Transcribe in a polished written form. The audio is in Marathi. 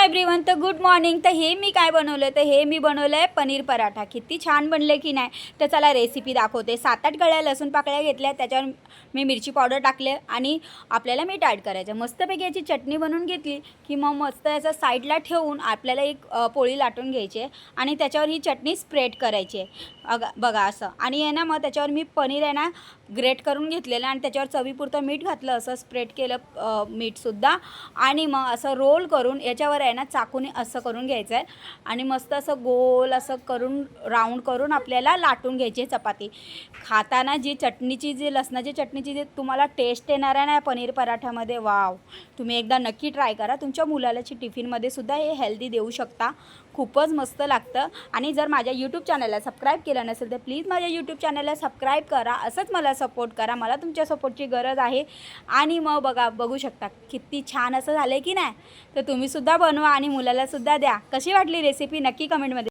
एव्हरीवन, तर गुड मॉर्निंग। तर हे मी काय बनवलं, तर हे मी बनवलं आहे पनीर पराठा। किती छान बनले की नाही। तर चला रेसिपी दाखवते। 7-8 गळ्या लसूण पाकळ्या घेतल्या, त्याच्यावर मी मिरची पावडर टाकले आणि आपल्याला मीठ ॲड करायचं। मस्तपैकी याची चटणी बनवून घेतली की मग मस्त याचा साईडला ठेवून आपल्याला एक पोळी लाटून घ्यायची आहे आणि त्याच्यावर ही चटणी स्प्रेड करायची आहे। बघा असं। आणि आहे ना, मग त्याच्यावर मी पनीर आहे ना ग्रेट करून घेतलेलं आणि त्याच्यावर चवीपुरतं मीठ घातलं, असं स्प्रेड केलं मीठसुद्धा। आणि मग असं रोल करून याच्यावर आहे ना चाकूने असं करून घ्यायचं आहे आणि मस्त असं गोल असं करून राऊंड करून आपल्याला लाटून घ्यायची आहे चपाती। खाताना जी चटणीची, जी लसणाची चटणीची जी तुम्हाला टेस्ट येणार आहे ना पनीर पराठ्यामध्ये, वाव! तुम्ही एकदा नक्की ट्राय करा। तुमच्या मुलालाची टिफिनमध्ये सुद्धा हे हेल्दी देऊ शकता। खूपच मस्त लागतं। आणि जर माझ्या यूट्यूब चॅनलला सबस्क्राईब केलं नसेल तर प्लीज माझ्या यूट्यूब चॅनलला सबस्क्राईब करा। असंच मला सपोर्ट करा, मला तुमच्या सपोर्टची गरज आहे। आणि मग बघू शकता किती छान असं झालं की नाही। तर तुम्हीसुद्धा बनवा आणि मुलालासुद्धा द्या। कशी वाटली रेसिपी नक्की कमेंटमध्ये